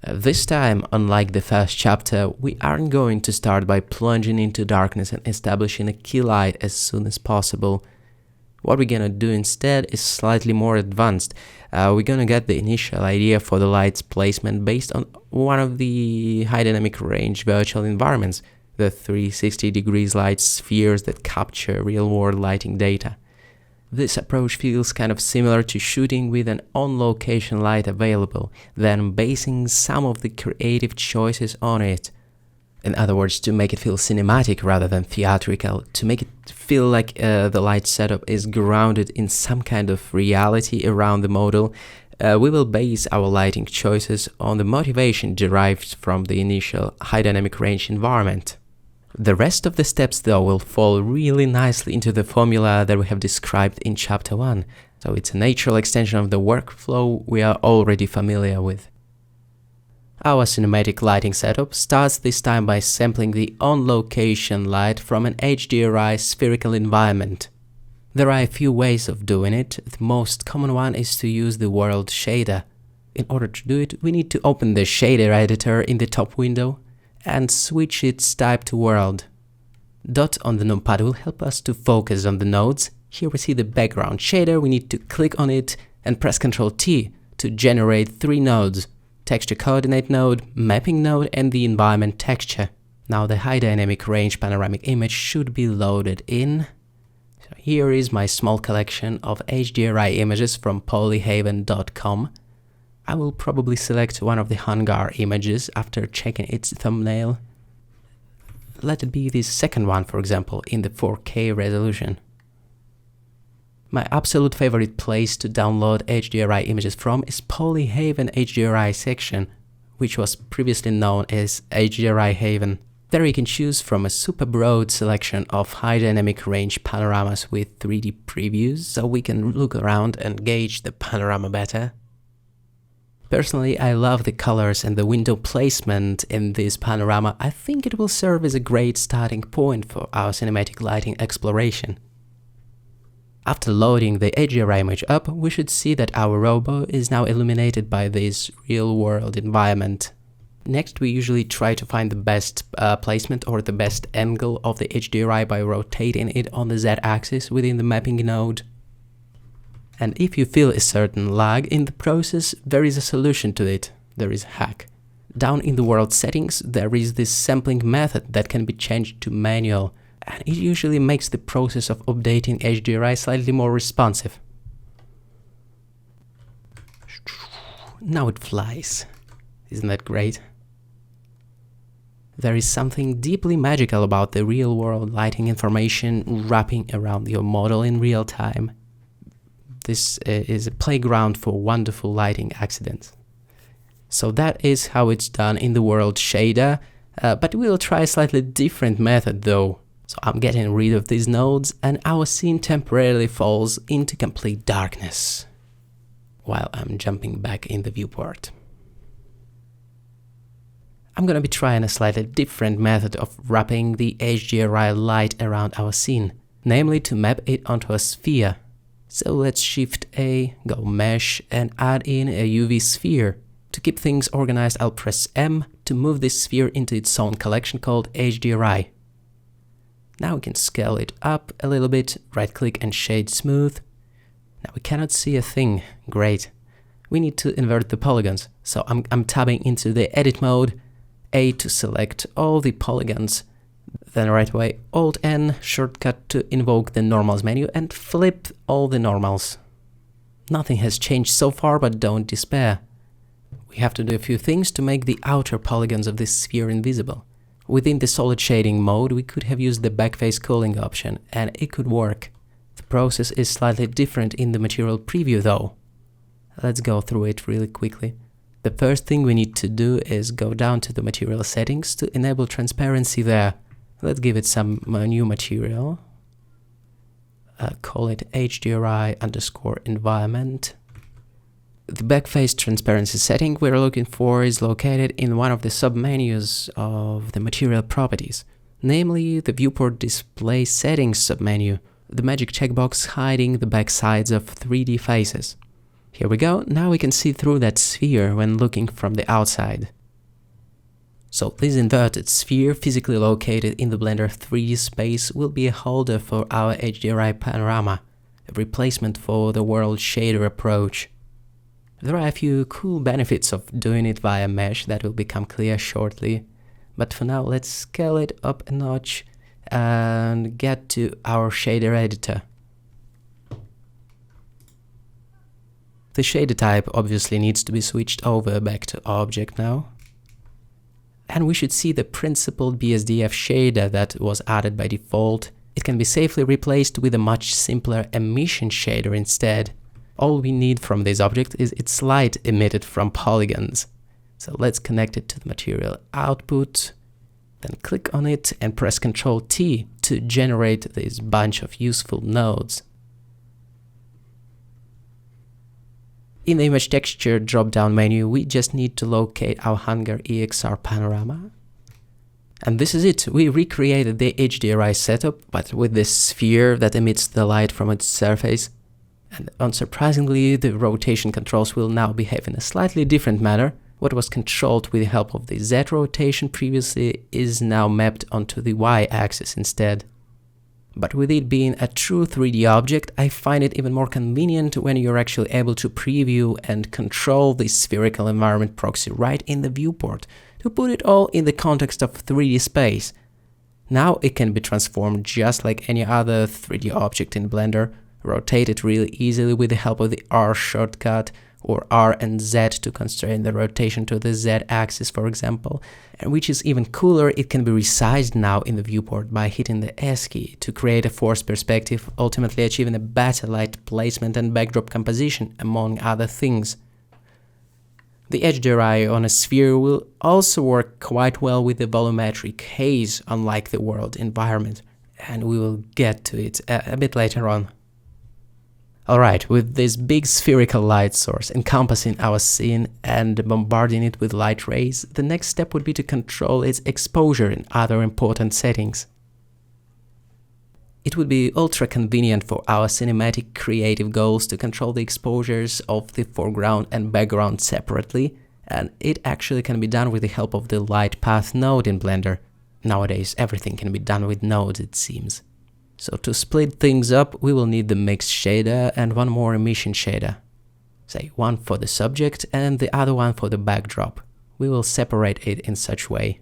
This time, unlike the first chapter, we aren't going to start by plunging into darkness and establishing a key light as soon as possible. What we're gonna do instead is slightly more advanced. We're gonna get the initial idea for the light's placement based on one of the high dynamic range virtual environments, the 360 degrees light spheres that capture real-world lighting data. This approach feels kind of similar to shooting with an on-location light available, then basing some of the creative choices on it. In other words, to make it feel cinematic rather than theatrical, to make it feel like the light setup is grounded in some kind of reality around the model, we will base our lighting choices on the motivation derived from the initial high dynamic range environment. The rest of the steps, though, will fall really nicely into the formula that we have described in Chapter 1, so it's a natural extension of the workflow we are already familiar with. Our cinematic lighting setup starts this time by sampling the on-location light from an HDRI spherical environment. There are a few ways of doing it. The most common one is to use the world shader. In order to do it, we need to open the shader editor in the top window and switch its type to world. Dot on the numpad will help us to focus on the nodes. Here we see the background shader. We need to click on it and press Ctrl T to generate 3 nodes: texture coordinate node, mapping node, and the environment texture. Now the high dynamic range panoramic image should be loaded in. So here is my small collection of HDRI images from polyhaven.com. I will probably select one of the Hangar images after checking its thumbnail. Let it be this second one, for example, in the 4K resolution. My absolute favorite place to download HDRI images from is Polyhaven HDRI section, which was previously known as HDRI Haven. There you can choose from a super broad selection of high dynamic range panoramas with 3D previews, so we can look around and gauge the panorama better. Personally, I love the colors and the window placement in this panorama. I think it will serve as a great starting point for our cinematic lighting exploration. After loading the HDRI image up, we should see that our robo is now illuminated by this real-world environment. Next, we usually try to find the best placement or the best angle of the HDRI by rotating it on the Z-axis within the mapping node. And if you feel a certain lag in the process, there is a solution to it. There is a hack. Down in the world settings, there is this sampling method that can be changed to manual, and it usually makes the process of updating HDRI slightly more responsive. Now it flies. Isn't that great? There is something deeply magical about the real-world lighting information wrapping around your model in real time. This is a playground for wonderful lighting accidents. So that is how it's done in the world shader, but we'll try a slightly different method though. So I'm getting rid of these nodes and our scene temporarily falls into complete darkness while I'm jumping back in the viewport. I'm gonna be trying a slightly different method of wrapping the HDRI light around our scene, namely to map it onto a sphere. So let's Shift A, go Mesh, and add in a UV sphere. To keep things organized, I'll press M to move this sphere into its own collection called HDRI. Now we can scale it up a little bit, right-click and shade smooth. Now we cannot see a thing. Great. We need to invert the polygons. So I'm tabbing into the Edit mode, A to select all the polygons. Then right away, Alt-N, shortcut to invoke the normals menu and flip all the normals. Nothing has changed so far, but don't despair. We have to do a few things to make the outer polygons of this sphere invisible. Within the solid shading mode, we could have used the backface culling option, and it could work. The process is slightly different in the material preview though. Let's go through it really quickly. The first thing we need to do is go down to the material settings to enable transparency there. Let's give it some new material. Call it HDRI_environment. The backface transparency setting we're looking for is located in one of the submenus of the material properties, namely the viewport display settings submenu, the magic checkbox hiding the backsides of 3D faces. Here we go, now we can see through that sphere when looking from the outside. So this inverted sphere, physically located in the Blender 3D space, will be a holder for our HDRI panorama, a replacement for the world shader approach. There are a few cool benefits of doing it via mesh that will become clear shortly, but for now let's scale it up a notch and get to our shader editor. The shader type obviously needs to be switched over back to object now. And we should see the principled BSDF shader that was added by default. It can be safely replaced with a much simpler emission shader instead. All we need from this object is its light emitted from polygons. So let's connect it to the material output, then click on it and press Ctrl T to generate this bunch of useful nodes. In the image texture drop-down menu, we just need to locate our Hunger EXR panorama. And this is it, we recreated the HDRI setup, but with this sphere that emits the light from its surface. And unsurprisingly, the rotation controls will now behave in a slightly different manner. What was controlled with the help of the Z rotation previously is now mapped onto the Y axis instead. But with it being a true 3D object, I find it even more convenient when you're actually able to preview and control the spherical environment proxy right in the viewport, to put it all in the context of 3D space. Now it can be transformed just like any other 3D object in Blender, rotated really easily with the help of the R shortcut, or R and Z to constrain the rotation to the Z axis, for example. And which is even cooler, it can be resized now in the viewport by hitting the S key to create a forced perspective, ultimately achieving a better light placement and backdrop composition, among other things. The HDRI on a sphere will also work quite well with the volumetric haze, unlike the world environment, and we will get to it a bit later on. Alright, with this big spherical light source encompassing our scene and bombarding it with light rays, the next step would be to control its exposure in other important settings. It would be ultra convenient for our cinematic creative goals to control the exposures of the foreground and background separately, and it actually can be done with the help of the light path node in Blender. Nowadays everything can be done with nodes, it seems. So to split things up, we will need the mix shader and one more emission shader. Say one for the subject and the other one for the backdrop. We will separate it in such way.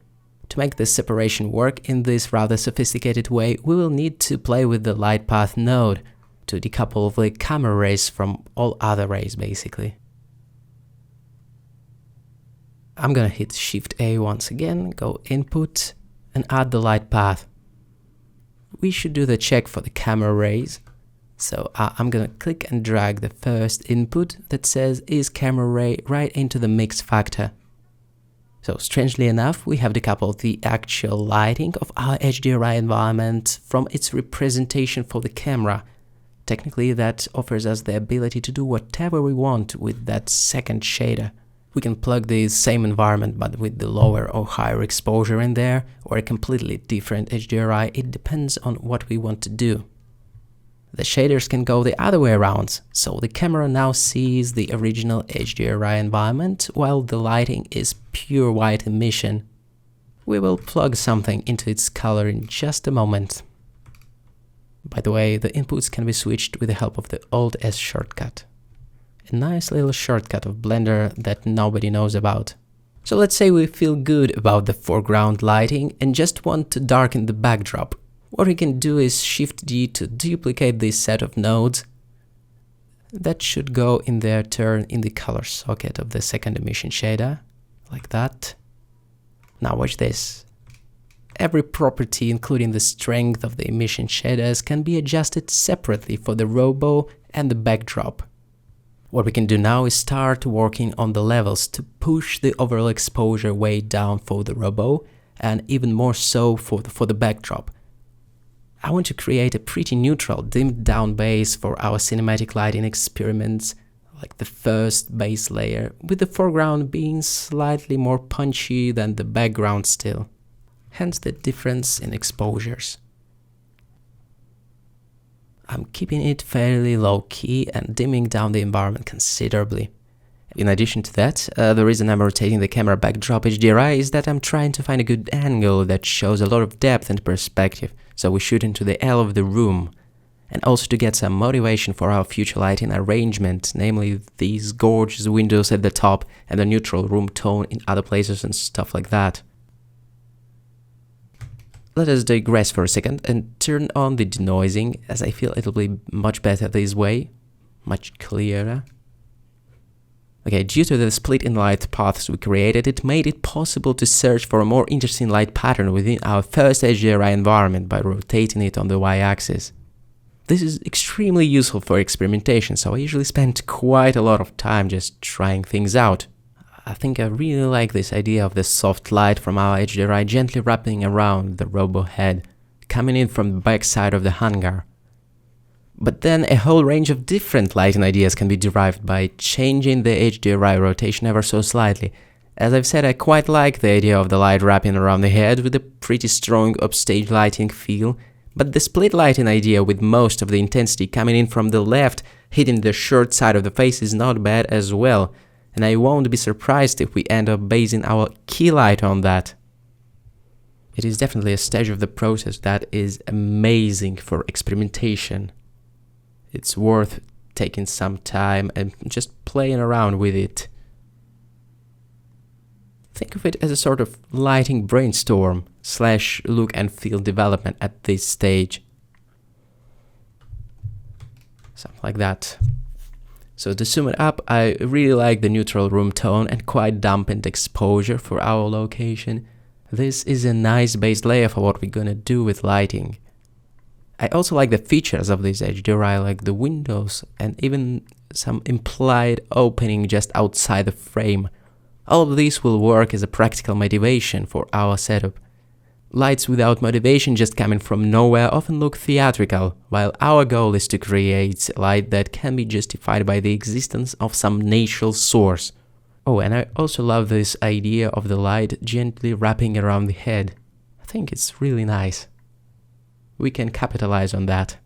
To make this separation work in this rather sophisticated way, we will need to play with the light path node to decouple the camera rays from all other rays basically. I'm gonna hit Shift A once again, go Input and add the light path. We should do the check for the camera rays. So I'm gonna click and drag the first input that says is camera ray right into the mix factor. So strangely enough, we have decoupled the actual lighting of our HDRI environment from its representation for the camera. Technically, that offers us the ability to do whatever we want with that second shader. We can plug the same environment but with the lower or higher exposure in there, or a completely different HDRI, it depends on what we want to do. The shaders can go the other way around, so the camera now sees the original HDRI environment while the lighting is pure white emission. We will plug something into its color in just a moment. By the way, the inputs can be switched with the help of the Alt-S shortcut. A nice little shortcut of Blender that nobody knows about. So let's say we feel good about the foreground lighting and just want to darken the backdrop. What we can do is Shift D to duplicate this set of nodes. That should go in their turn in the color socket of the second emission shader, like that. Now watch this. Every property, including the strength of the emission shaders, can be adjusted separately for the robo and the backdrop. What we can do now is start working on the levels to push the overall exposure way down for the robo and even more so for the backdrop. I want to create a pretty neutral, dimmed down base for our cinematic lighting experiments, like the first base layer, with the foreground being slightly more punchy than the background still. Hence the difference in exposures. I'm keeping it fairly low-key and dimming down the environment considerably. In addition to that, the reason I'm rotating the camera backdrop HDRI is that I'm trying to find a good angle that shows a lot of depth and perspective, so we shoot into the L of the room, and also to get some motivation for our future lighting arrangement, namely these gorgeous windows at the top and the neutral room tone in other places and stuff like that. Let us digress for a second and turn on the denoising, as I feel it'll be much better this way, much clearer. Okay, due to the split in light paths we created, it made it possible to search for a more interesting light pattern within our first HDRI environment by rotating it on the y-axis. This is extremely useful for experimentation, so I usually spend quite a lot of time just trying things out. I think I really like this idea of the soft light from our HDRI gently wrapping around the robo head, coming in from the back side of the hangar. But then a whole range of different lighting ideas can be derived by changing the HDRI rotation ever so slightly. As I've said, I quite like the idea of the light wrapping around the head with a pretty strong upstage lighting feel, but the split lighting idea with most of the intensity coming in from the left, hitting the short side of the face is not bad as well, and I won't be surprised if we end up basing our key light on that. It is definitely a stage of the process that is amazing for experimentation. It's worth taking some time and just playing around with it. Think of it as a sort of lighting brainstorm / look and feel development at this stage. Something like that. So to sum it up, I really like the neutral room tone and quite dampened exposure for our location. This is a nice base layer for what we're gonna do with lighting. I also like the features of this HDRI, like the windows and even some implied opening just outside the frame. All of this will work as a practical motivation for our setup. Lights without motivation just coming from nowhere often look theatrical, while our goal is to create light that can be justified by the existence of some natural source. Oh, and I also love this idea of the light gently wrapping around the head. I think it's really nice. We can capitalize on that.